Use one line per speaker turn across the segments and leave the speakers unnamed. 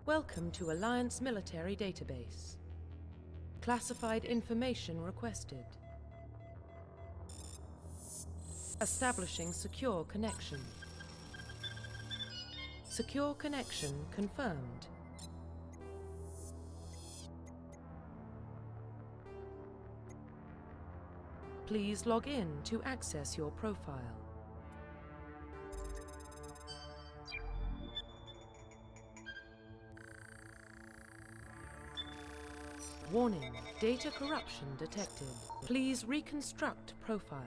Welcome to Alliance Military Database. Classified information requested. Establishing secure connection. Secure connection confirmed. Please log in to access your profile. Warning, data corruption detected. Please reconstruct profile.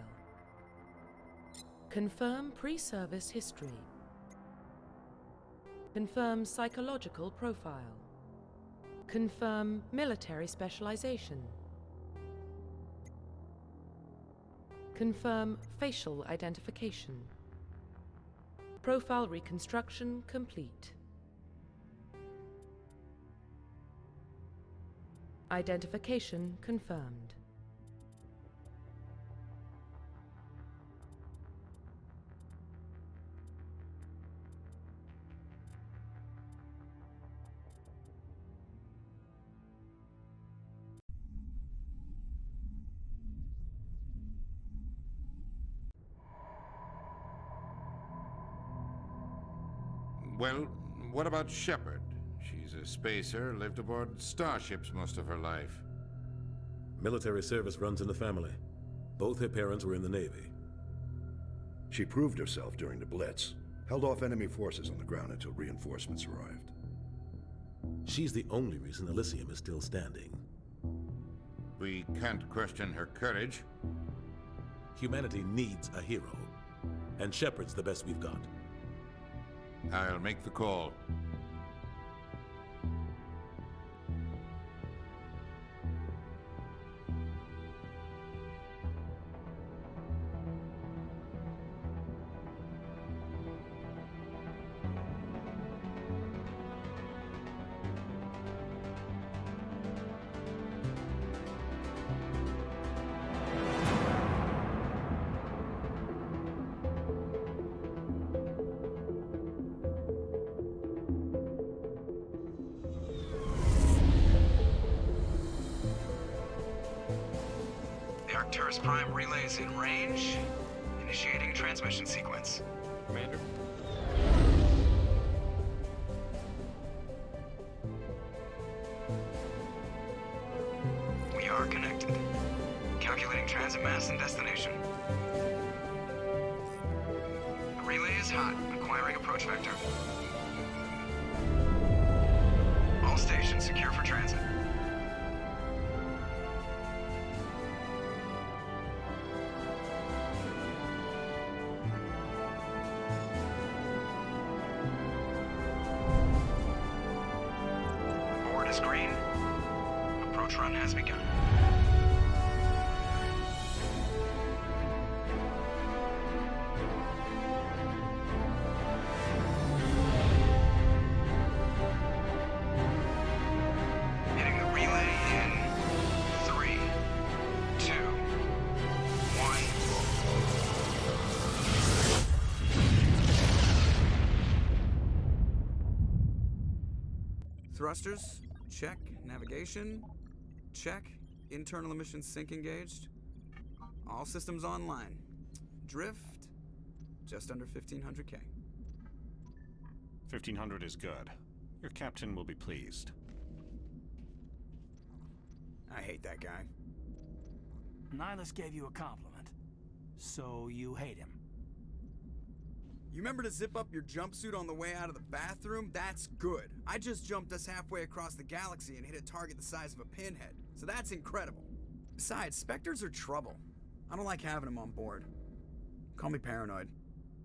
Confirm pre-service history. Confirm psychological profile. Confirm military specialization. Confirm facial identification. Profile reconstruction complete. Identification confirmed.
Well, what about Shepard? She's a spacer, lived aboard starships most of her life.
Military service runs in the family. Both her parents were in the Navy.
She proved herself during the Blitz, held off enemy forces on the ground until reinforcements arrived.
She's the only reason Elysium is still standing.
We can't question her courage.
Humanity needs a hero, and Shepard's the best we've got.
I'll make the call.
Arcturus Prime relays in range. Initiating transmission sequence.
Commander?
We are connected. Calculating transit mass and destination. The relay is hot. Acquiring approach vector. All stations secure for transit. Green. Approach run has begun. Hitting the relay in 3, 2, 1.
Thrusters? Check. Navigation? Check. Internal emissions sync engaged. All systems online. Drift? Just under 1,500K.
1,500 is good. Your captain will be pleased.
I hate that guy.
Nihilus gave you a compliment. So you hate him.
You remember to zip up your jumpsuit on the way out of the bathroom? That's good. I just jumped us halfway across the galaxy and hit a target the size of a pinhead. So that's incredible. Besides, Spectres are trouble. I don't like having them on board. Call me paranoid.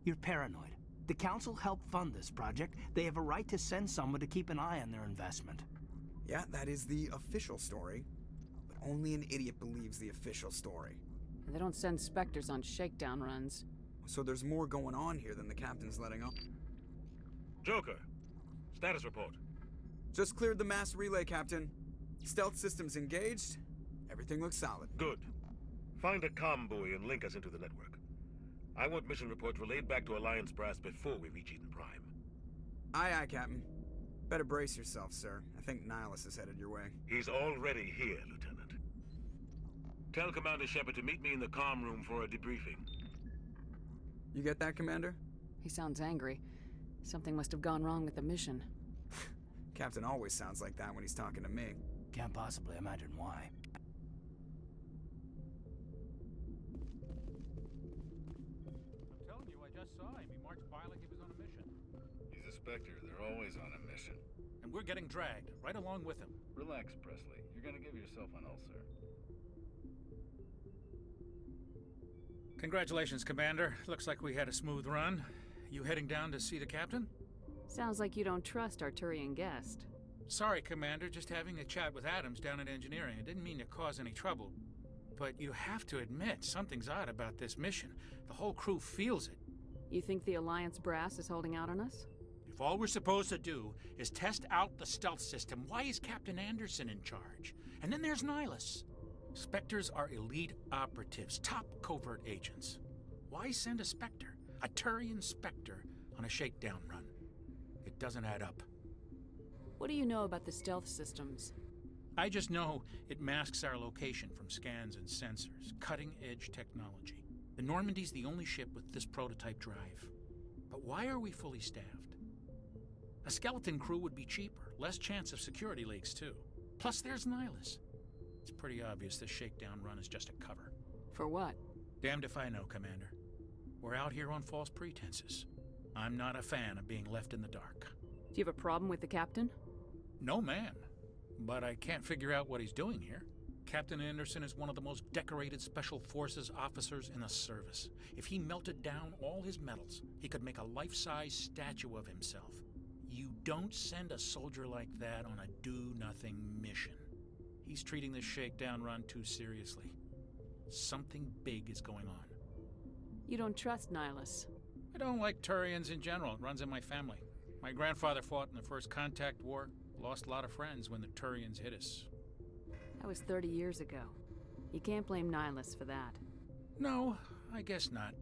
You're paranoid. The Council helped fund this project. They have a right to send someone to keep an eye on their investment.
Yeah, that is the official story. But only an idiot believes the official story.
They don't send Spectres on shakedown runs.
So there's more going on here than the captain's letting on.
Joker, status report.
Just cleared the mass relay, Captain. Stealth systems engaged. Everything looks solid.
Good. Find a comm buoy and link us into the network. I want mission reports relayed back to Alliance Brass before we reach Eden Prime.
Aye, aye, Captain. Better brace yourself, sir. I think Nihilus is headed your way.
He's already here, Lieutenant. Tell Commander Shepard to meet me in the comm room for a debriefing.
You get that, Commander?
He sounds angry. Something must have gone wrong with the mission.
Captain always sounds like that when he's talking to me.
Can't possibly imagine why.
I'm telling you, I just saw him. He marched by like he was on a mission.
He's a Spectre. They're always on a mission.
And we're getting dragged, right along with him.
Relax, Presley. You're gonna give yourself an ulcer.
Congratulations, Commander. Looks like we had a smooth run. You heading down to see the captain?
Sounds like you don't trust our Turian guest.
Sorry, Commander. Just having a chat with Adams down at engineering. I didn't mean to cause any trouble. But you have to admit, something's odd about this mission. The whole crew feels it.
You think the Alliance brass is holding out on us?
If all we're supposed to do is test out the stealth system, why is Captain Anderson in charge? And then there's Nihilus. Spectres are elite operatives, top covert agents. Why send a Spectre, a Turian Spectre, on a shakedown run? It doesn't add up.
What do you know about the stealth systems?
I just know it masks our location from scans and sensors, cutting-edge technology. The Normandy's the only ship with this prototype drive. But why are we fully staffed? A skeleton crew would be cheaper, less chance of security leaks too. Plus there's Nihilus. It's pretty obvious this shakedown run is just a cover.
For what?
Damned if I know, Commander. We're out here on false pretenses. I'm not a fan of being left in the dark.
Do you have a problem with the captain?
No, ma'am. But I can't figure out what he's doing here. Captain Anderson is one of the most decorated Special Forces officers in the service. If he melted down all his medals, he could make a life-size statue of himself. You don't send a soldier like that on a do-nothing mission. He's treating this shakedown run too seriously. Something big is going on.
You don't trust Nihilus?
I don't like Turians in general. It runs in my family. My grandfather fought in the First Contact War. Lost a lot of friends when the Turians hit us.
That was 30 years ago. You can't blame Nihilus for that.
No, I guess not.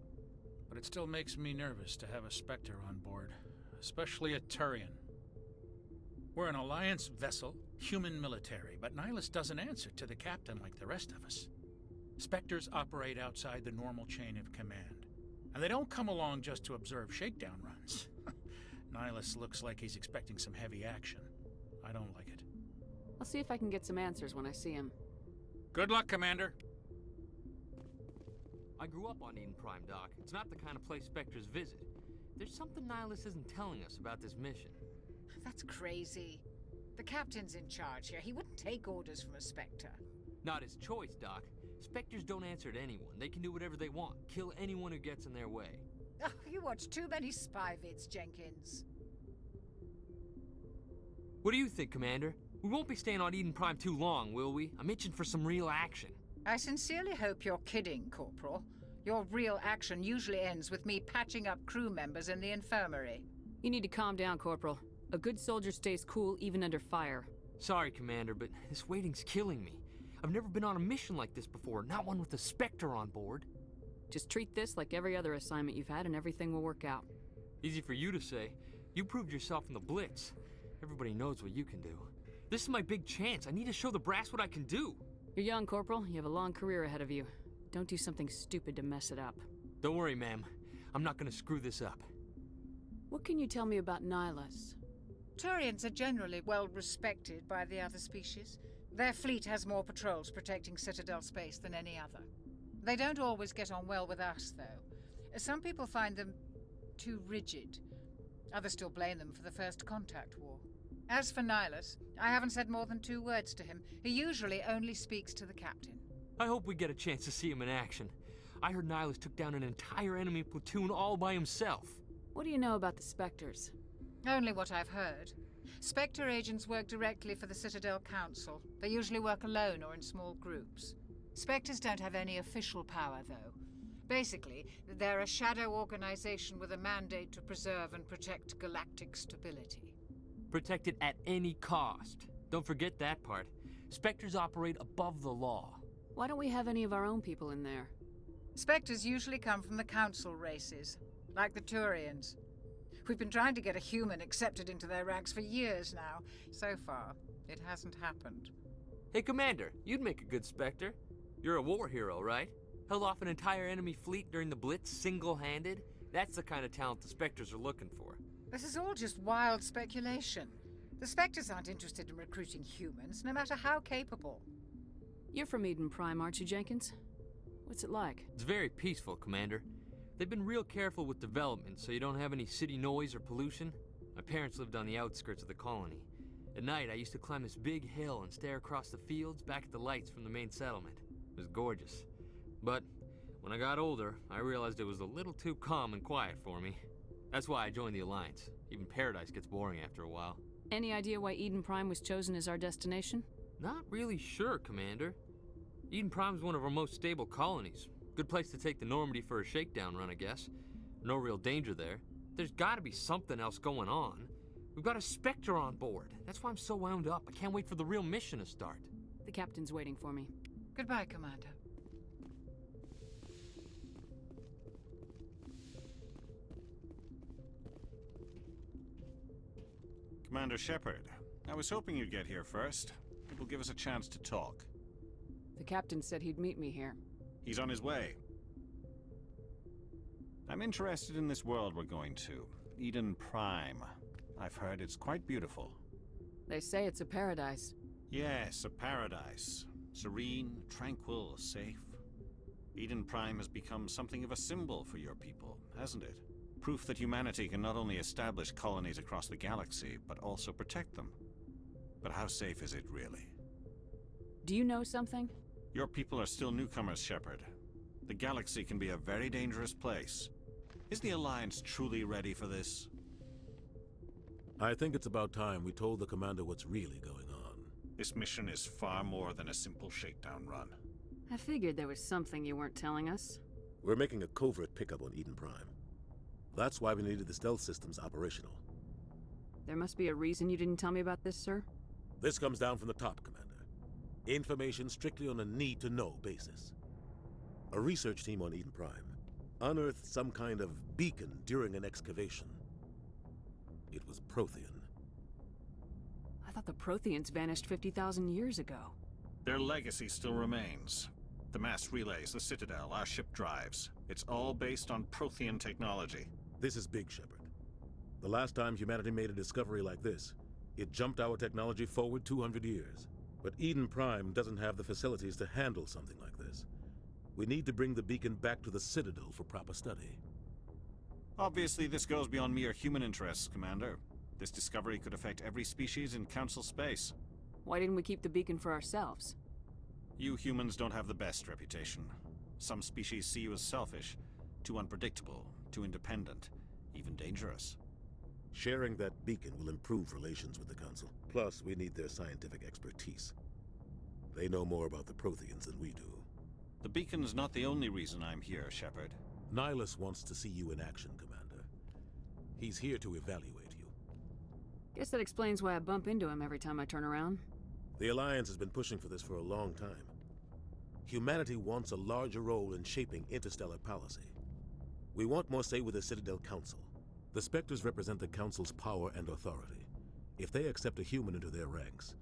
But it still makes me nervous to have a Spectre on board. Especially a Turian. We're an Alliance vessel, human military, but Nihilus doesn't answer to the captain like the rest of us. Spectres operate outside the normal chain of command. And they don't come along just to observe shakedown runs. Nihilus looks like he's expecting some heavy action. I don't like it.
I'll see if I can get some answers when I see him.
Good luck, Commander.
I grew up on Eden Prime, Doc. It's not the kind of place Spectres visit. There's something Nihilus isn't telling us about this mission.
That's crazy. The captain's in charge here. He wouldn't take orders from a Spectre.
Not his choice, Doc. Spectres don't answer to anyone. They can do whatever they want. Kill anyone who gets in their way.
Oh, you watch too many spy vids, Jenkins.
What do you think, Commander? We won't be staying on Eden Prime too long, will we? I'm itching for some real action.
I sincerely hope you're kidding, Corporal. Your real action usually ends with me patching up crew members in the infirmary.
You need to calm down, Corporal. A good soldier stays cool even under fire.
Sorry, Commander, but this waiting's killing me. I've never been on a mission like this before, not one with a Spectre on board.
Just treat this like every other assignment you've had and everything will work out.
Easy for you to say. You proved yourself in the Blitz. Everybody knows what you can do. This is my big chance. I need to show the brass what I can do.
You're young, Corporal. You have a long career ahead of you. Don't do something stupid to mess it up.
Don't worry, ma'am. I'm not gonna screw this up.
What can you tell me about Nihilus?
Turians are generally well respected by the other species. Their fleet has more patrols protecting Citadel space than any other. They don't always get on well with us, though. Some people find them too rigid. Others still blame them for the First Contact War. As for Nihilus, I haven't said more than 2 words to him. He usually only speaks to the captain.
I hope we get a chance to see him in action. I heard Nihilus took down an entire enemy platoon all by himself.
What do you know about the Spectres?
Only what I've heard. Spectre agents work directly for the Citadel Council. They usually work alone or in small groups. Spectres don't have any official power, though. Basically, they're a shadow organization with a mandate to preserve and protect galactic stability.
Protect it at any cost. Don't forget that part. Spectres operate above the law.
Why don't we have any of our own people in there?
Spectres usually come from the Council races, like the Turians. We've been trying to get a human accepted into their ranks for years now. So far, it hasn't happened.
Hey, Commander, you'd make a good Spectre. You're a war hero, right? Held off an entire enemy fleet during the Blitz single-handed? That's the kind of talent the Spectres are looking for.
This is all just wild speculation. The Spectres aren't interested in recruiting humans, no matter how capable.
You're from Eden Prime, aren't you, Jenkins? What's it like?
It's very peaceful, Commander. They've been real careful with development, so you don't have any city noise or pollution. My parents lived on the outskirts of the colony. At night, I used to climb this big hill and stare across the fields back at the lights from the main settlement. It was gorgeous. But when I got older, I realized it was a little too calm and quiet for me. That's why I joined the Alliance. Even Paradise gets boring after a while.
Any idea why Eden Prime was chosen as our destination?
Not really sure, Commander. Eden Prime's one of our most stable colonies. Good place to take the Normandy for a shakedown run, I guess. No real danger there. There's gotta be something else going on. We've got a Spectre on board. That's why I'm so wound up. I can't wait for the real mission to start.
The captain's waiting for me.
Goodbye, Commander.
Commander Shepard, I was hoping you'd get here first. It will give us a chance to talk.
The captain said he'd meet me here.
He's on his way. I'm interested in this world we're going to, Eden Prime. I've heard it's quite beautiful.
They say it's a paradise.
Yes, a paradise. Serene, tranquil, safe. Eden Prime has become something of a symbol for your people, hasn't it? Proof that humanity can not only establish colonies across the galaxy, but also protect them. But how safe is it really?
Do you know something?
Your people are still newcomers, Shepard. The galaxy can be a very dangerous place. Is the Alliance truly ready for this?
I think it's about time we told the Commander what's really going on.
This mission is far more than a simple shakedown run.
I figured there was something you weren't telling us.
We're making a covert pickup on Eden Prime. That's why we needed the stealth systems operational.
There must be a reason you didn't tell me about this, sir?
This comes down from the top, Commander. Information strictly on a need-to-know basis. A research team on Eden Prime unearthed some kind of beacon during an excavation. It was Prothean.
I thought the Protheans vanished 50,000 years ago.
Their legacy still remains. The mass relays, the Citadel, our ship drives. It's all based on Prothean technology.
This is big, Shepard. The last time humanity made a discovery like this, it jumped our technology forward 200 years. But Eden Prime doesn't have the facilities to handle something like this. We need to bring the beacon back to the Citadel for proper study.
Obviously, this goes beyond mere human interests, Commander. This discovery could affect every species in Council space.
Why didn't we keep the beacon for ourselves?
You humans don't have the best reputation. Some species see you as selfish, too unpredictable, too independent, even dangerous.
Sharing that beacon will improve relations with the Council. Plus, we need their scientific expertise. They know more about the Protheans than we do.
The beacon's not the only reason I'm here, Shepard.
Nihilus wants to see you in action, Commander. He's here to evaluate you.
Guess that explains why I bump into him every time I turn around.
The Alliance has been pushing for this for a long time. Humanity wants a larger role in shaping interstellar policy. We want more say with the Citadel Council. The Spectres represent the Council's power and authority. If they accept a human into their ranks,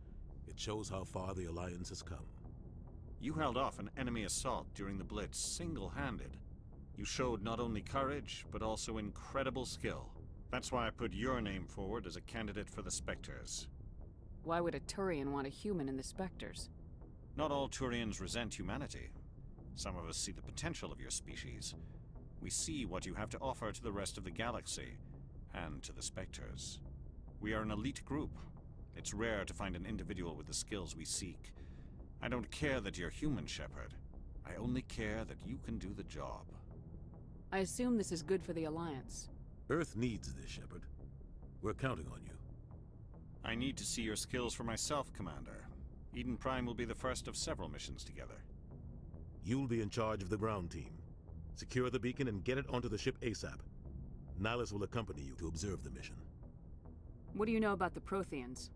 it shows how far the Alliance has come.
You held off an enemy assault during the Blitz single-handed. You showed not only courage, but also incredible skill. That's why I put your name forward as a candidate for the Spectres.
Why would a Turian want a human in the Spectres?
Not all Turians resent humanity. Some of us see the potential of your species. We see what you have to offer to the rest of the galaxy, and to the Spectres. We are an elite group. It's rare to find an individual with the skills we seek. I don't care that you're human, Shepard. I only care that you can do the job.
I assume this is good for the Alliance.
Earth needs this, Shepard. We're counting on you.
I need to see your skills for myself, Commander. Eden Prime will be the first of several missions together.
You'll be in charge of the ground team. Secure the beacon and get it onto the ship ASAP. Nihilus will accompany you to observe the mission.
What do you know about the Protheans?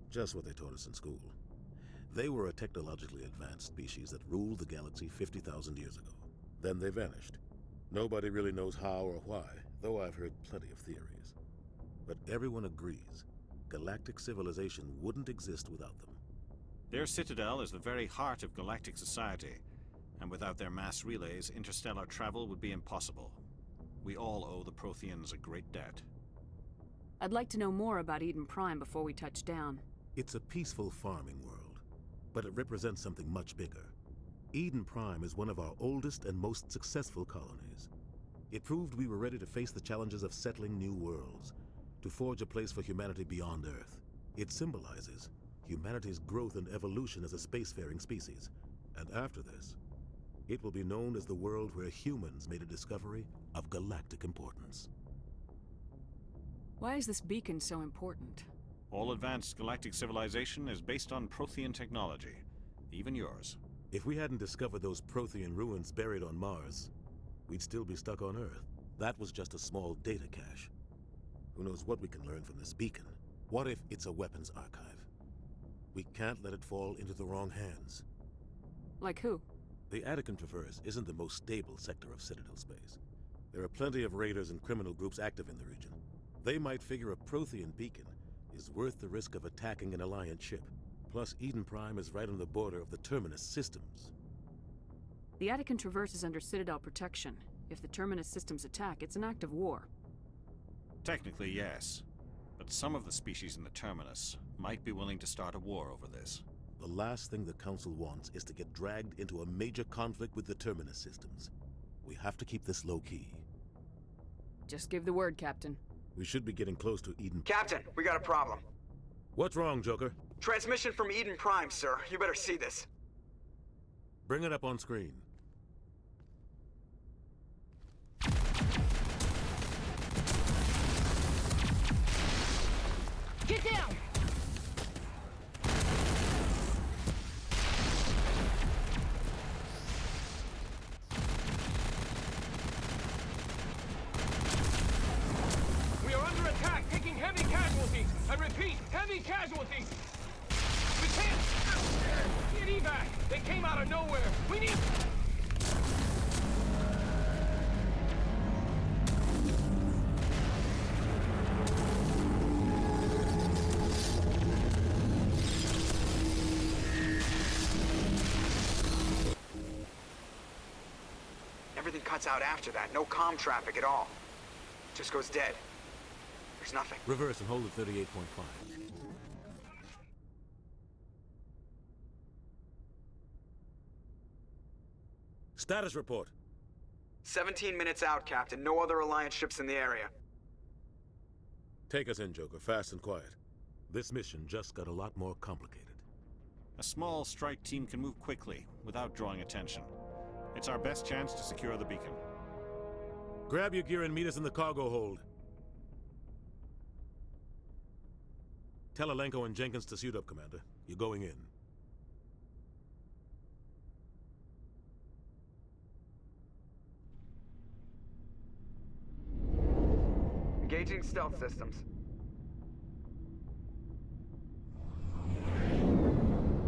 Just what they taught us in school. They were a technologically advanced species that ruled the galaxy 50,000 years ago. Then they vanished. Nobody really knows how or why, though I've heard plenty of theories. But everyone agrees, galactic civilization wouldn't exist without them.
Their citadel is the very heart of galactic society, and without their mass relays, interstellar travel would be impossible. We all owe the Protheans a great debt.
I'd like to know more about Eden Prime before we touch down.
It's a peaceful farming world, but it represents something much bigger. Eden Prime is one of our oldest and most successful colonies. It proved we were ready to face the challenges of settling new worlds, to forge a place for humanity beyond Earth. It symbolizes humanity's growth and evolution as a spacefaring species. And after this, it will be known as the world where humans made a discovery of galactic importance.
Why is this beacon so important?
All advanced galactic civilization is based on Prothean technology, even yours.
If we hadn't discovered those Prothean ruins buried on Mars, we'd still be stuck on Earth. That was just a small data cache. Who knows what we can learn from this beacon? What if it's a weapons archive? We can't let it fall into the wrong hands.
Like who?
The Attican Traverse isn't the most stable sector of Citadel space. There are plenty of raiders and criminal groups active in the region. They might figure a Prothean beacon is worth the risk of attacking an Alliance ship. Plus, Eden Prime is right on the border of the Terminus systems.
The Attican Traverse is under Citadel protection. If the Terminus systems attack, it's an act of war.
Technically, yes. But some of the species in the Terminus might be willing to start a war over this.
The last thing the Council wants is to get dragged into a major conflict with the Terminus systems. We have to keep this low-key.
Just give the word, Captain.
We should be getting close to Eden.
Captain, we got a problem.
What's wrong, Joker?
Transmission from Eden Prime, sir. You better see this.
Bring it up on screen.
Get down!
We are under attack, taking heavy casualties. I repeat, heavy casualties. We can't get evac. They came out of nowhere. We need...
Everything cuts out after that. No comm traffic at all. Just goes dead. There's nothing.
Reverse and hold at 38.5. Status report.
17 minutes out, Captain. No other Alliance ships in the area.
Take us in, Joker. Fast and quiet. This mission just got a lot more complicated.
A small strike team can move quickly, without drawing attention. It's our best chance to secure the beacon.
Grab your gear and meet us in the cargo hold. Tell Alenko and Jenkins to suit up, Commander. You're going in.
Engaging stealth systems.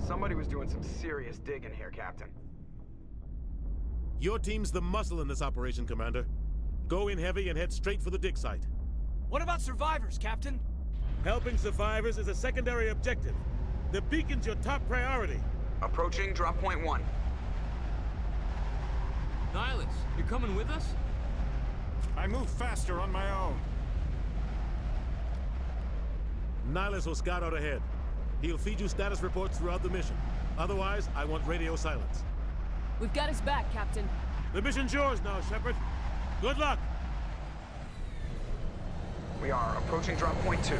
Somebody was doing some serious digging here, Captain.
Your team's the muscle in this operation, Commander. Go in heavy and head straight for the dig site.
What about survivors, Captain?
Helping survivors is a secondary objective. The beacon's your top priority.
Approaching drop point 1.
Nihilus, you're coming with us?
I move faster on my own.
Nihilus will scout out ahead. He'll feed you status reports throughout the mission. Otherwise, I want radio silence.
We've got his back, Captain.
The mission's yours now, Shepard. Good luck!
We are approaching drop point 2.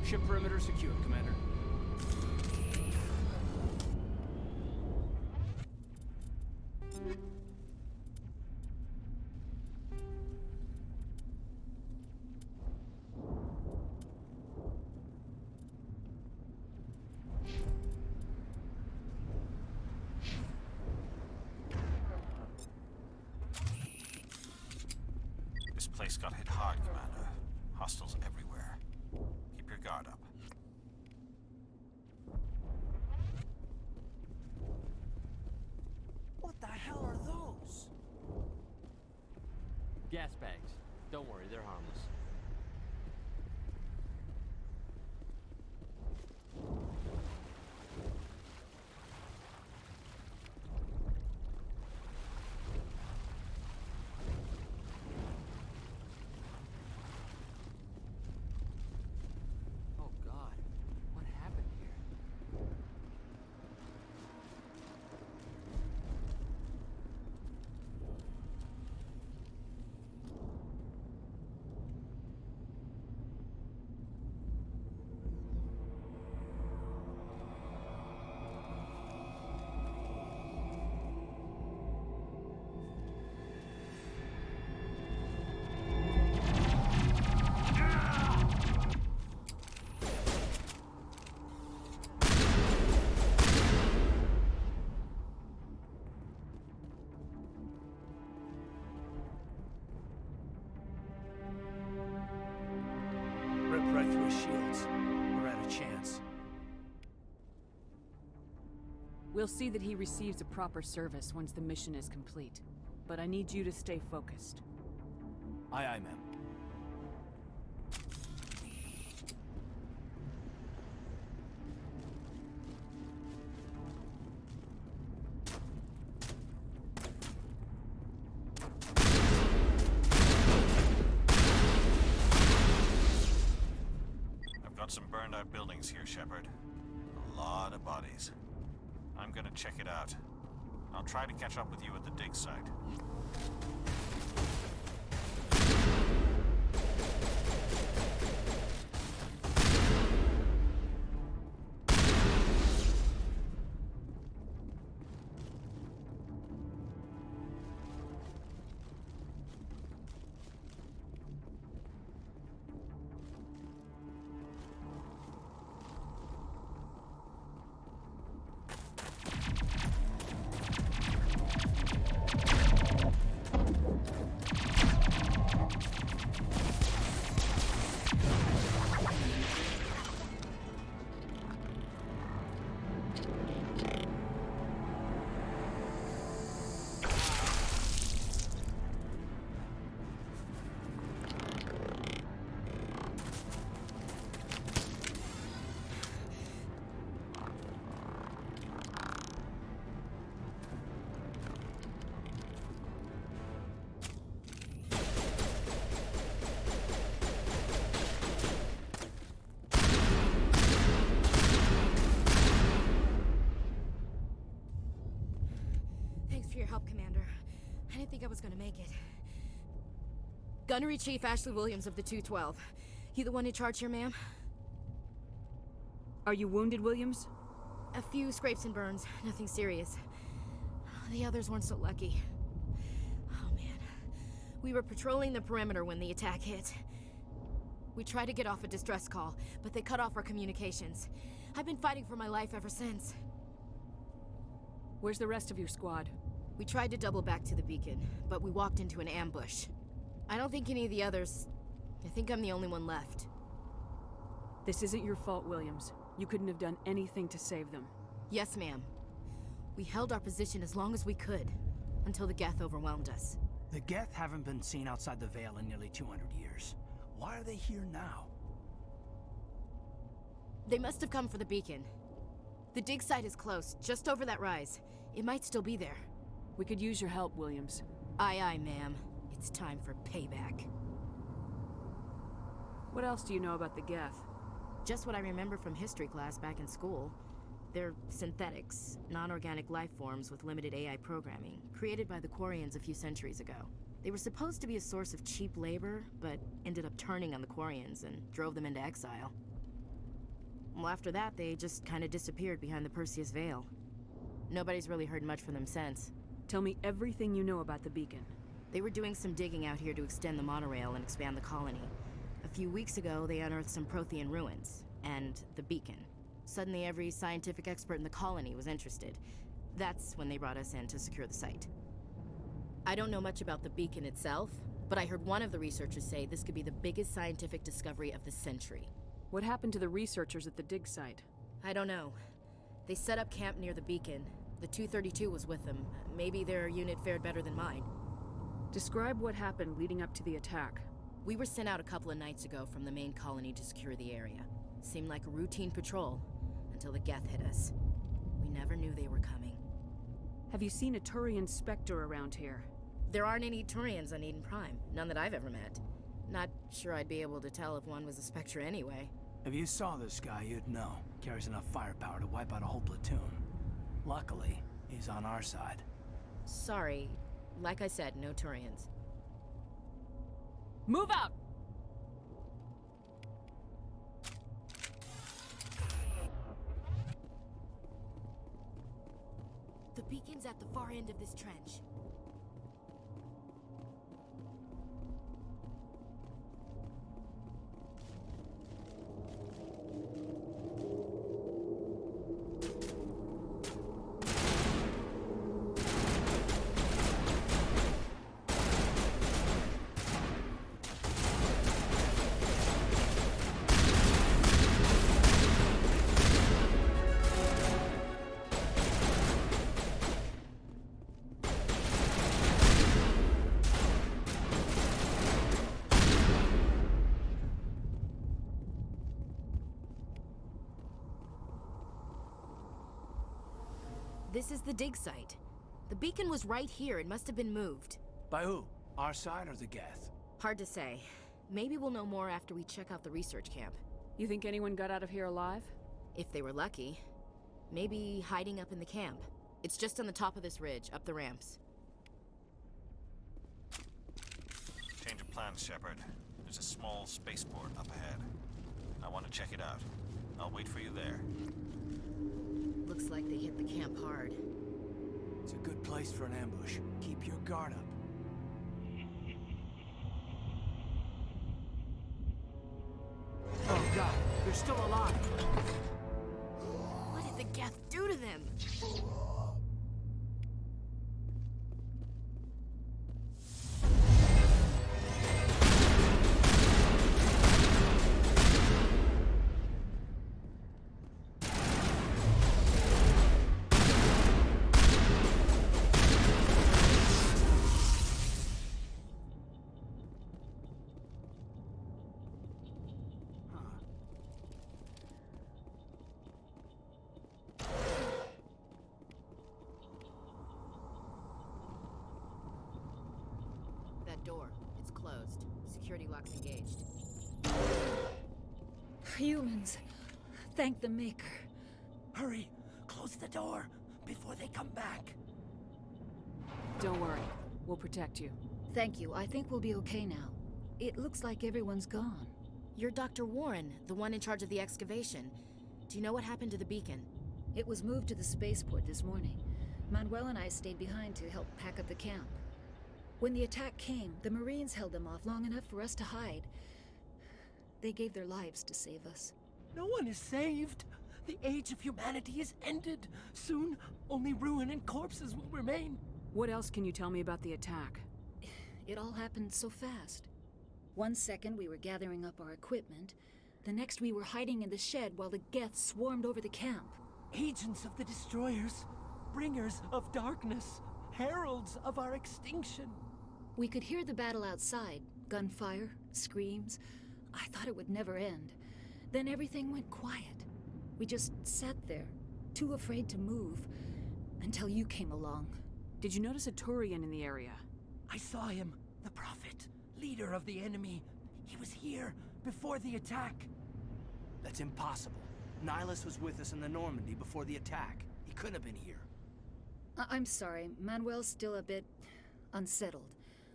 Ship perimeter secure, Commander.
This place got hit hard, Commander. Hostiles everywhere. Keep your guard up.
hell are those?
Gas bags. Don't worry, they're harmless. Oh God, what happened here?
Rip right through his shields. We're out of chance.
We'll see that he receives a proper service once the mission is complete. But I need you to stay focused.
Aye, aye, ma'am.
I've got some burned out buildings here, Shepard. A lot of bodies. I'm gonna check it out. I'll try to catch up with you at the dig site.
Thanks for your help, Commander. I didn't think I was gonna make it. Gunnery Chief Ashley Williams of the 212. You the one in charge here, ma'am?
Are you wounded, Williams?
A few scrapes and burns, nothing serious. The others weren't so lucky. Oh man. We were patrolling the perimeter when the attack hit. We tried to get off a distress call, but they cut off our communications. I've been fighting for my life ever since.
Where's the rest of your squad?
We tried to double back to the beacon, but we walked into an ambush. I don't think any of the others... I think I'm the only one left.
This isn't your fault, Williams. You couldn't have done anything to save them.
Yes, ma'am. We held our position as long as we could, until the Geth overwhelmed us.
The Geth haven't been seen outside the Veil in nearly 200 years. Why are they here now?
They must have come for the beacon. The dig site is close, just over that rise. It might still be there.
We could use your help, Williams.
Aye, aye, ma'am. It's time for payback.
What else do you know about the Geth?
Just what I remember from history class back in school. They're synthetics, non-organic life forms with limited AI programming, created by the Quarians a few centuries ago. They were supposed to be a source of cheap labor, but ended up turning on the Quarians and drove them into exile. Well, after that, they just kind of disappeared behind the Perseus Veil. Nobody's really heard much from them since.
Tell me everything you know about the beacon.
They were doing some digging out here to extend the monorail and expand the colony. A few weeks ago, they unearthed some Prothean ruins, and the beacon. Suddenly, every scientific expert in the colony was interested. That's when they brought us in to secure the site. I don't know much about the beacon itself, but I heard one of the researchers say this could be the biggest scientific discovery of the century.
What happened to the researchers at the dig site?
I don't know. They set up camp near the beacon, The 232 was with them. Maybe their unit fared better than mine.
Describe what happened leading up to the attack.
We were sent out a couple of nights ago from the main colony to secure the area. Seemed like a routine patrol, until the Geth hit us. We never knew they were coming.
Have you seen a Turian Spectre around here?
There aren't any Turians on Eden Prime. None that I've ever met. Not sure I'd be able to tell if one was a Spectre anyway.
If you saw this guy, you'd know. Carries enough firepower to wipe out a whole platoon. Luckily, he's on our side.
Sorry. Like I said, no Turians.
Move out!
The beacon's at the far end of this trench. This is the dig site. The beacon was right here. It must have been moved.
By who? Our side or the Geth?
Hard to say. Maybe we'll know more after we check out the research camp.
You think anyone got out of here alive?
If they were lucky. Maybe hiding up in the camp. It's just on the top of this ridge, up the ramps.
Change of plans, Shepard. There's a small spaceport up ahead. I want to check it out. I'll wait for you there.
Looks like they hit the camp hard.
It's a good place for an ambush. Keep your guard up. Oh god, they're still alive!
What did the Geth do to them? Door. It's closed. Security lock's engaged.
Humans. Thank the Maker.
Hurry! Close the door before they come back.
Don't worry. We'll protect you.
Thank you. I think we'll be okay now. It looks like everyone's gone.
You're Dr. Warren, the one in charge of the excavation. Do you know what happened to the beacon?
It was moved to the spaceport this morning. Manuel and I stayed behind to help pack up the camp. When the attack came, the Marines held them off long enough for us to hide. They gave their lives to save us.
No one is saved. The age of humanity is ended. Soon, only ruin and corpses will remain.
What else can you tell me about the attack?
It all happened so fast. 1 second we were gathering up our equipment. The next we were hiding in the shed while the Geth swarmed over the camp.
Agents of the Destroyers. Bringers of darkness. Heralds of our extinction.
We could hear the battle outside. Gunfire, screams. I thought it would never end. Then everything went quiet. We just sat there, too afraid to move, until you came along.
Did you notice a Turian in the area?
I saw him. The Prophet, leader of the enemy. He was here before the attack.
That's impossible. Nihilus was with us in the Normandy before the attack. He couldn't have been here.
I'm sorry. Manuel's still a bit unsettled.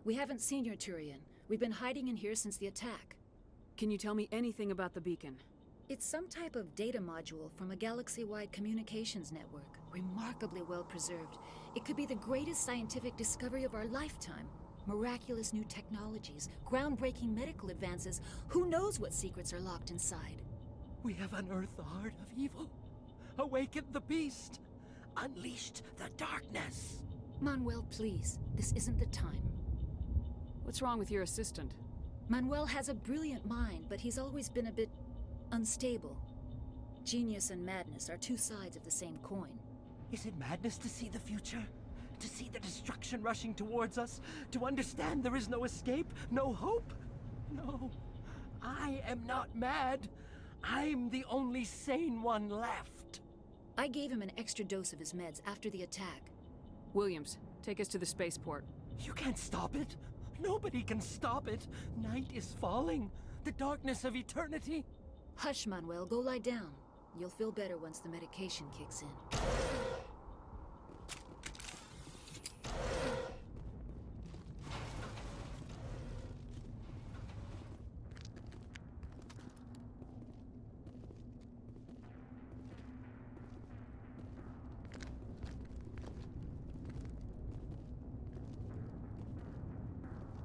We haven't seen your Turian. We've been hiding in here since the attack.
Can you tell me anything about the beacon?
It's some type of data module from a galaxy-wide communications network. Remarkably well preserved. It could be the greatest scientific discovery of our lifetime. Miraculous new technologies, groundbreaking medical advances. Who knows what secrets are locked inside?
We have unearthed the heart of evil. Awakened the beast. Unleashed the darkness.
Manuel, please. This isn't the time.
What's wrong with your assistant?
Manuel has a brilliant mind, but he's always been a bit unstable. Genius and madness are two sides of the same coin.
Is it madness to see the future? To see the destruction rushing towards us? To understand there is no escape? No hope? No. I am not mad. I'm the only sane one left.
I gave him an extra dose of his meds after the attack.
Williams, take us to the spaceport.
You can't stop it. Nobody can stop it. Night is falling. The darkness of eternity.
Hush, Manuel. Go lie down. You'll feel better once the medication kicks in.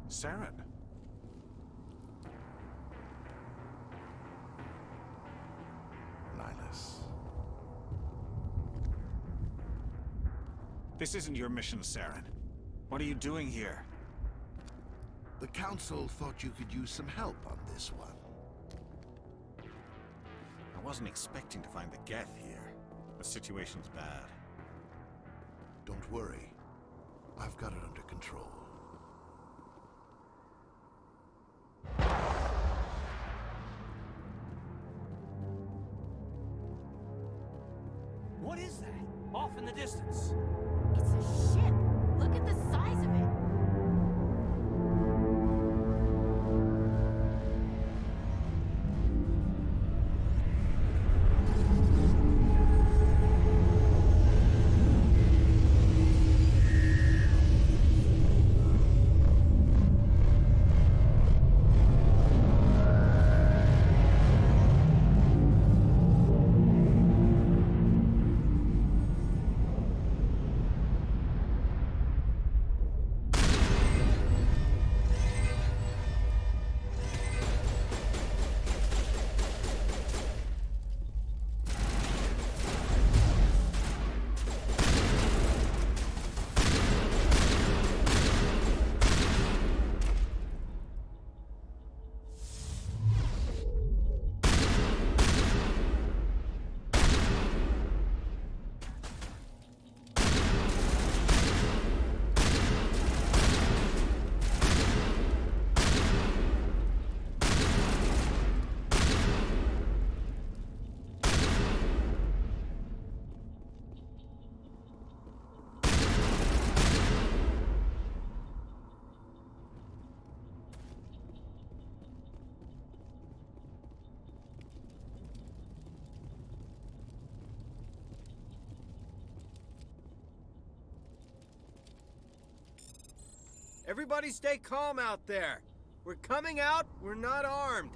Saren.
Nihilus.
This isn't your mission, Saren. What are you doing here?
The Council thought you could use some help on this one.
I wasn't expecting to find the Geth here. The situation's bad.
Don't worry. I've got it under control.
What is that? Off in the distance.
It's a ship. Look at the size of it.
Everybody stay calm out there. We're coming out, we're not armed.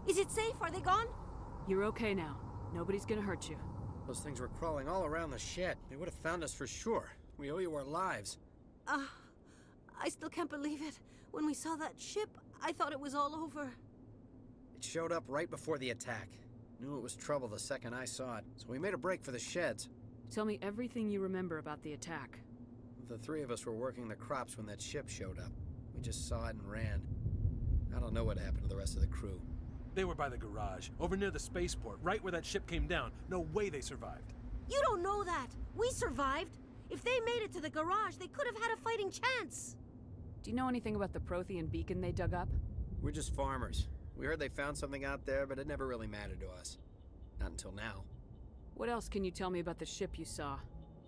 Is it safe? Are they gone?
You're okay now. Nobody's gonna hurt you.
Those things were crawling all around the shed. They would have found us for sure. We owe you our lives.
I still can't believe it. When we saw that ship, I thought it was all over.
It showed up right before the attack. Knew it was trouble the second I saw it, so we made a break for the sheds.
Tell me everything you remember about the attack.
The three of us were working the crops when that ship showed up. We just saw it and ran. I don't know what happened to the rest of the crew.
They were by the garage, over near the spaceport, right where that ship came down. No way they survived.
You don't know that. We survived. If they made it to the garage, they could have had a fighting chance.
Do you know anything about the Prothean beacon they dug up?
We're just farmers. We heard they found something out there, but it never really mattered to us. Not until now.
What else can you tell me about the ship you saw?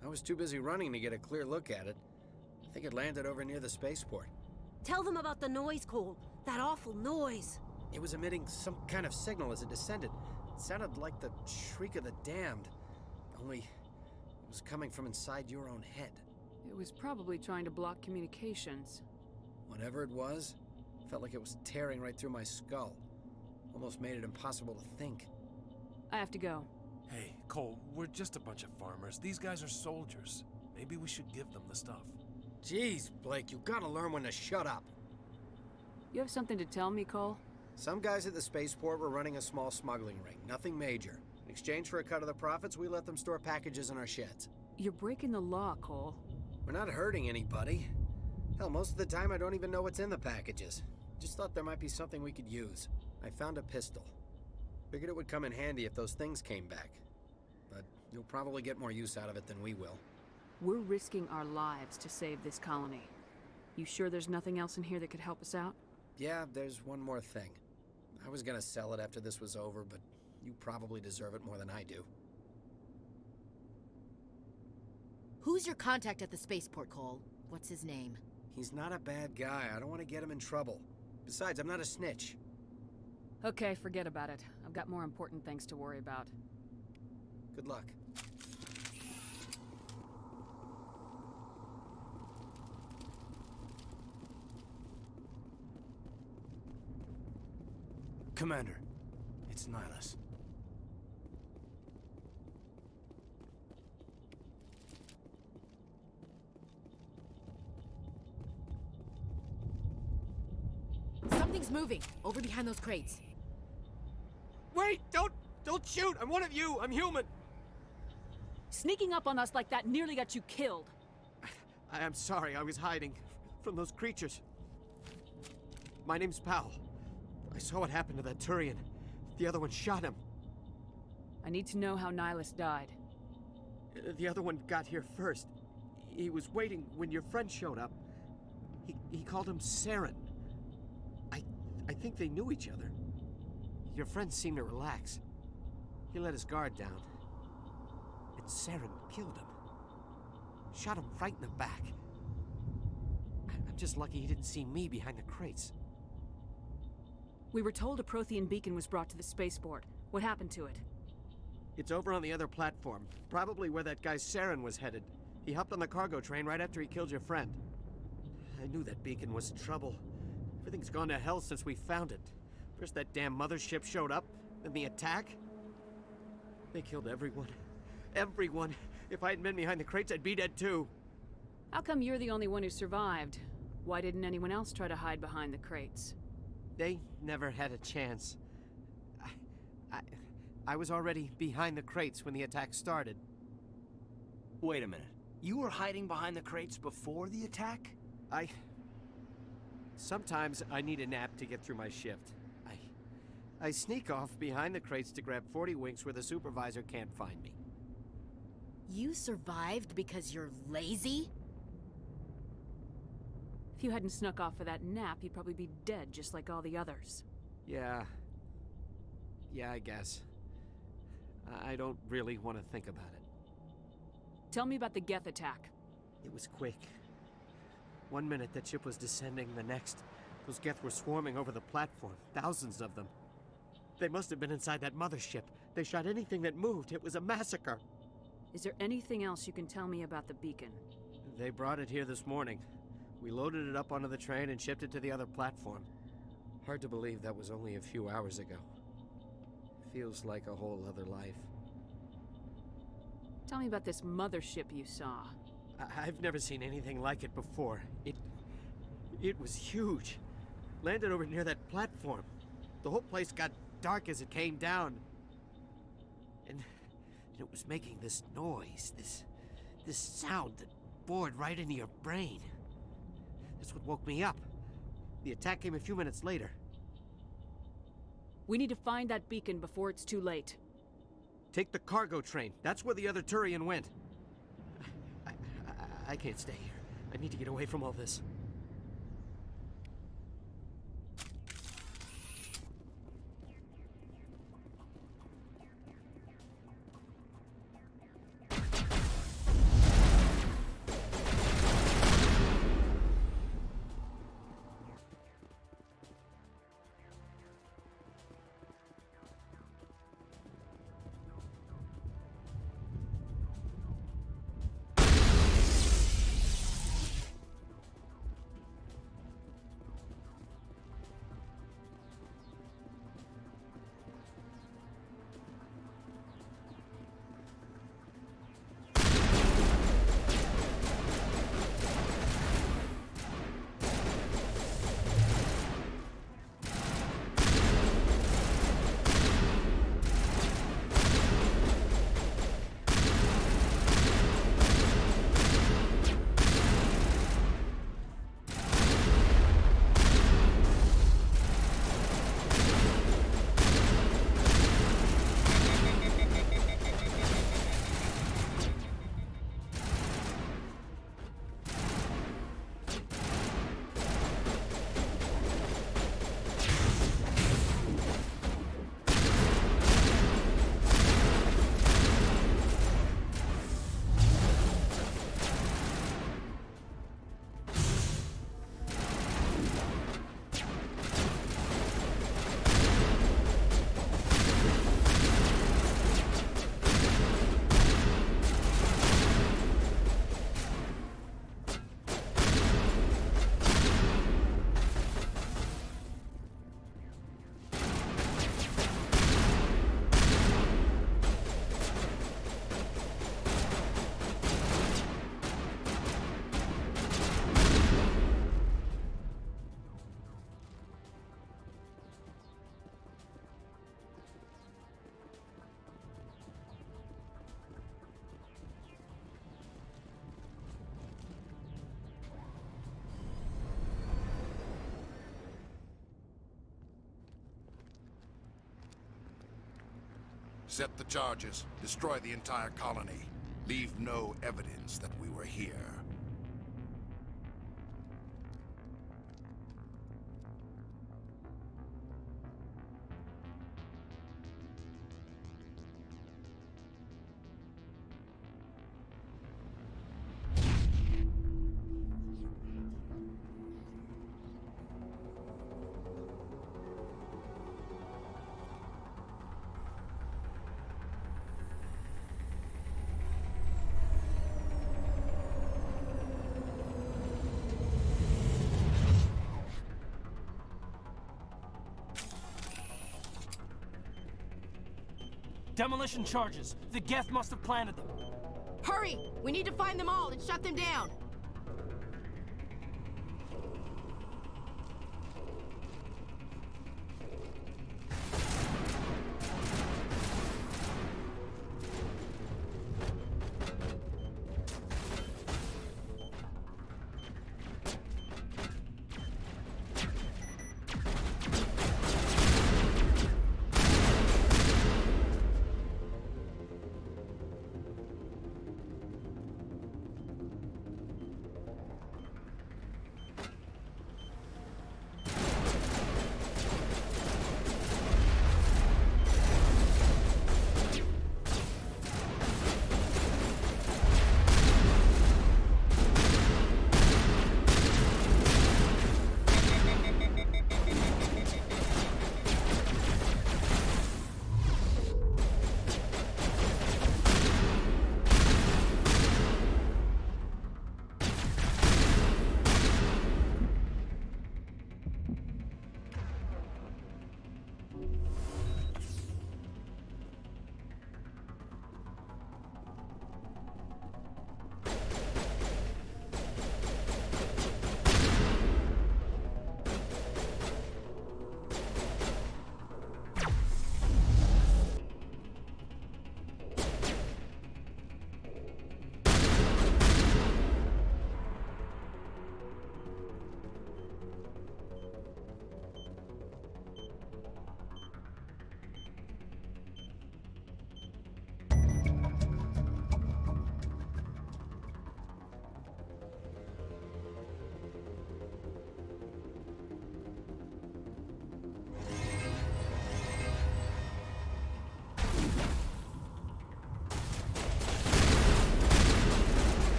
I was too busy running to get a clear look at it. I think it landed over near the spaceport.
Tell them about the noise, Cole. That awful noise.
It was emitting some kind of signal as it descended. It sounded like the shriek of the damned. Only it was coming from inside your own head.
It was probably trying to block communications.
Whatever it was, felt like it was tearing right through my skull. Almost made it impossible to think.
I have to go.
Hey, Cole, we're just a bunch of farmers. These guys are soldiers. Maybe we should give them the stuff.
Jeez, Blake, you gotta learn when to shut up.
You have something to tell me, Cole?
Some guys at the spaceport were running a small smuggling ring, nothing major. In exchange for a cut of the profits, we let them store packages in our sheds.
You're breaking the law, Cole.
We're not hurting anybody. Hell, most of the time I don't even know what's in the packages. Just thought there might be something we could use. I found a pistol. Figured it would come in handy if those things came back. But You'll probably get more use out of it than we will.
We're risking our lives to save this colony. You sure there's nothing else in here that could help us out?
Yeah, there's one more thing. I was gonna sell it after this was over, but you probably deserve it more than I do.
Who's your contact at the spaceport, Cole? What's his name?
He's not a bad guy. I don't want to get him in trouble. Besides, I'm not a snitch.
Okay, forget about it. I've got more important things to worry about.
Good luck.
Commander, it's Nihilus.
Something's moving, over behind those crates.
Wait! Don't shoot! I'm one of you! I'm human!
Sneaking up on us like that nearly got you killed.
I'm sorry, I was hiding from those creatures. My name's Powell. I saw what happened to that Turian. The other one shot him.
I need to know how Nihilus died.
The other one got here first. He was waiting when your friend showed up. He called him Saren. I think they knew each other. Your friend seemed to relax. He let his guard down. And Saren killed him. Shot him right in the back. I'm just lucky he didn't see me behind the crates.
We were told a Prothean beacon was brought to the spaceport. What happened to it?
It's over on the other platform. Probably where that guy Saren was headed. He hopped on the cargo train right after he killed your friend. I knew that beacon was in trouble. Everything's gone to hell since we found it. First that damn mothership showed up, then the attack. They killed everyone. Everyone. If I hadn't been behind the crates, I'd be dead too.
How come you're the only one who survived? Why didn't anyone else try to hide behind the crates?
They never had a chance. I was already behind the crates when the attack started.
Wait a minute. You were hiding behind the crates before the attack?
Sometimes I need a nap to get through my shift. I sneak off behind the crates to grab 40 winks where the supervisor can't find me.
You survived because you're lazy?
If you hadn't snuck off for that nap, you'd probably be dead just like all the others.
Yeah, I guess. I don't really want to think about it.
Tell me about the Geth attack.
It was quick. 1 minute that ship was descending, the next, those Geth were swarming over the platform. Thousands of them. They must have been inside that mothership. They shot anything that moved. It was a massacre.
Is there anything else you can tell me about the beacon?
They brought it here this morning. We loaded it up onto the train and shipped it to the other platform. Hard to believe that was only a few hours ago. Feels like a whole other life.
Tell me about this mothership you saw.
I've never seen anything like it before. It was huge. Landed over near that platform. The whole place got dark as it came down. And it was making this noise, this sound that bored right into your brain. That's what woke me up. The attack came a few minutes later.
We need to find that beacon before it's too late.
Take the cargo train. That's where the other Turian went. I can't stay here. I need to get away from all this.
Set the charges. Destroy the entire colony. Leave no evidence that we were here.
Demolition charges. The Geth must have planted them.
Hurry! We need to find them all and shut them down!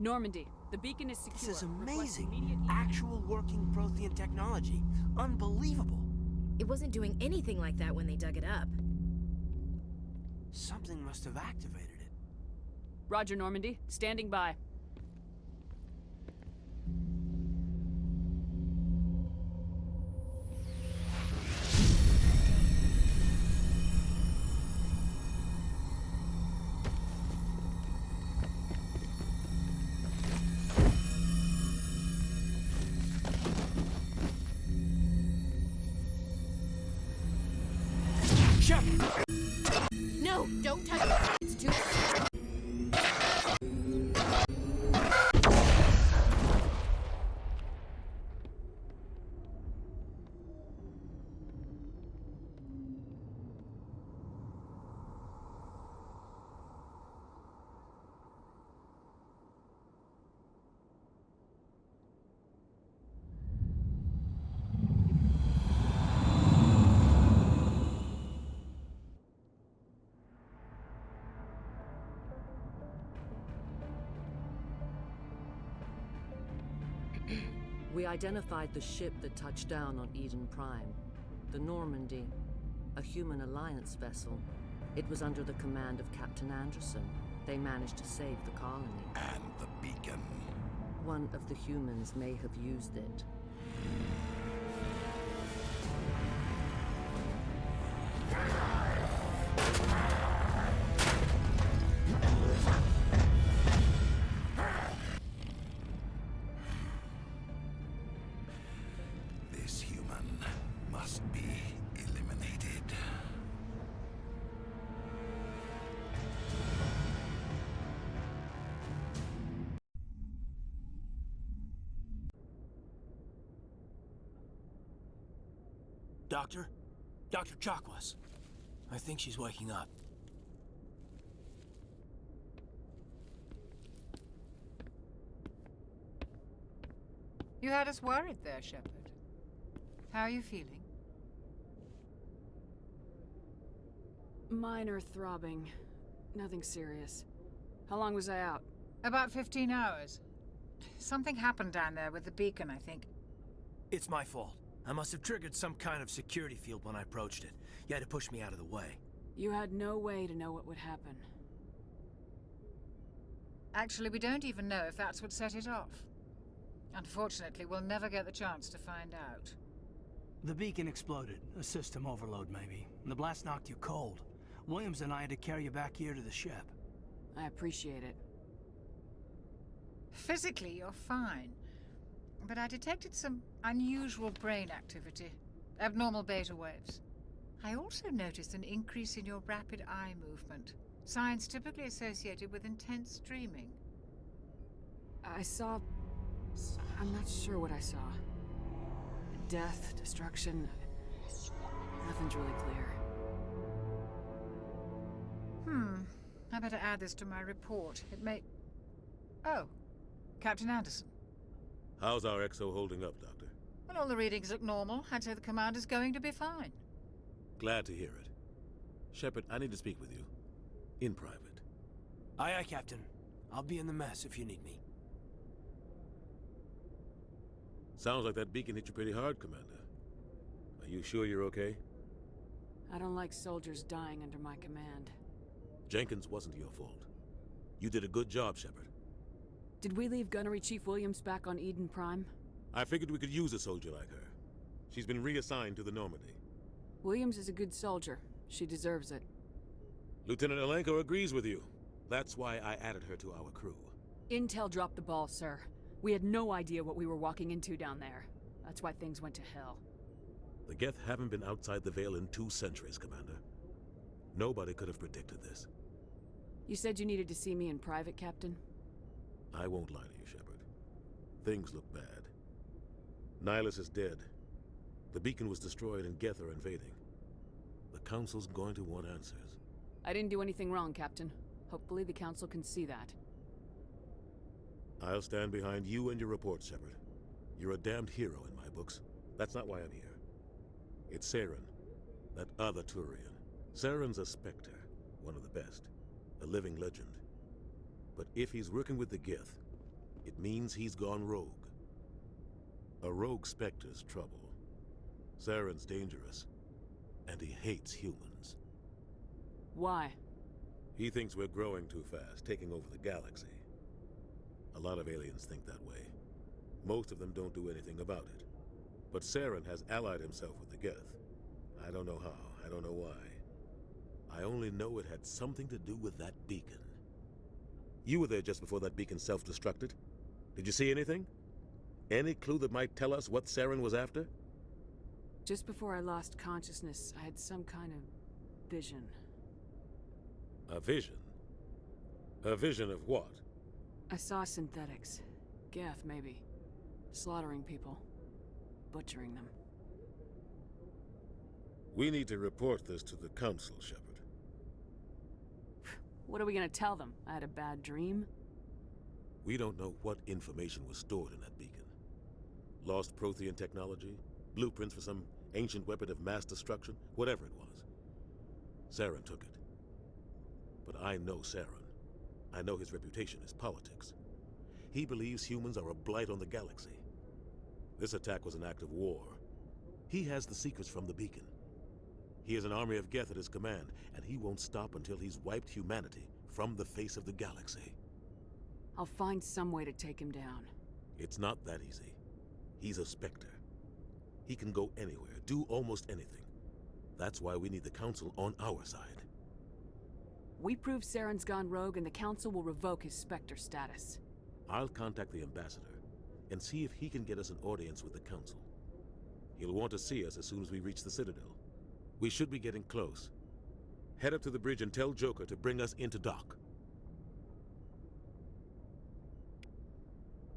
Normandy, the beacon is secure.
This is amazing. Actual working Prothean technology. Unbelievable.
It wasn't doing anything like that when they dug it up.
Something must have activated it.
Roger, Normandy. Standing by.
No, don't touch it. It's too...
We identified the ship that touched down on Eden Prime. The Normandy, a human alliance vessel. It was under the command of Captain Anderson. They managed to save the colony.
And the beacon.
One of the humans may have used it.
This human must be eliminated.
Doctor? Dr. Chakwas. I think she's waking up.
You had us worried there, Shepard. How are you feeling?
Minor throbbing. Nothing serious. How long was I out?
About 15 hours. Something happened down there with the beacon, I think.
It's my fault. I must have triggered some kind of security field when I approached it. You had to push me out of the way.
You had no way to know what would happen.
Actually, we don't even know if that's what set it off. Unfortunately, we'll never get the chance to find out.
The beacon exploded. A system overload, maybe. The blast knocked you cold. Williams and I had to carry you back here to the ship.
I appreciate it.
Physically, you're fine. But I detected some unusual brain activity. Abnormal beta waves. I also noticed an increase in your rapid eye movement. Signs typically associated with intense dreaming.
I saw... I'm not sure what I saw. Death, destruction... Nothing's really clear.
I better add this to my report. It may... Oh, Captain Anderson.
How's our XO holding up, Doctor?
Well, all the readings look normal. I'd say the commander's going to be fine.
Glad to hear it. Shepard, I need to speak with you. In private.
Aye, aye, Captain. I'll be in the mess if you need me.
Sounds like that beacon hit you pretty hard, Commander. Are you sure you're okay?
I don't like soldiers dying under my command.
Jenkins wasn't your fault. You did a good job, Shepard.
Did we leave Gunnery Chief Williams back on Eden Prime?
I figured we could use a soldier like her. She's been reassigned to the Normandy.
Williams is a good soldier. She deserves it.
Lieutenant Alenko agrees with you. That's why I added her to our crew.
Intel dropped the ball, sir. We had no idea what we were walking into down there. That's why things went to hell.
The Geth haven't been outside the Veil in 2 centuries, Commander. Nobody could have predicted this.
You said you needed to see me in private, Captain?
I won't lie to you, Shepard. Things look bad. Nihilus is dead. The beacon was destroyed and Geth are invading. The Council's going to want answers.
I didn't do anything wrong, Captain. Hopefully the Council can see that.
I'll stand behind you and your report, Shepard. You're a damned hero in my books. That's not why I'm here. It's Saren, that other Turian. Saren's a Spectre, one of the best. A living legend. But if he's working with the Geth, it means he's gone rogue. A rogue Spectre's trouble. Saren's dangerous, and he hates humans.
Why?
He thinks we're growing too fast, taking over the galaxy. A lot of aliens think that way. Most of them don't do anything about it. But Saren has allied himself with the Geth. I don't know how, I don't know why. I only know it had something to do with that beacon. You were there just before that beacon self-destructed. Did you see anything? Any clue that might tell us what Saren was after?
Just before I lost consciousness, I had some kind of vision.
A vision? A vision of what?
I saw synthetics. Geth, maybe. Slaughtering people. Butchering them.
We need to report this to the Council, Shepard.
What are we gonna tell them? I had a bad dream?
We don't know what information was stored in that beacon. Lost Prothean technology? Blueprints for some ancient weapon of mass destruction? Whatever it was. Saren took it. But I know Saren. I know his reputation is politics. He believes humans are a blight on the galaxy. This attack was an act of war. He has the secrets from the beacon. He has an army of Geth at his command, and he won't stop until he's wiped humanity from the face of the galaxy.
I'll find some way to take him down.
It's not that easy. He's a Spectre. He can go anywhere, do almost anything. That's why we need the Council on our side.
We prove Saren's gone rogue and the Council will revoke his Spectre status.
I'll contact the Ambassador and see if he can get us an audience with the Council. He'll want to see us as soon as we reach the Citadel. We should be getting close. Head up to the bridge and tell Joker to bring us into dock.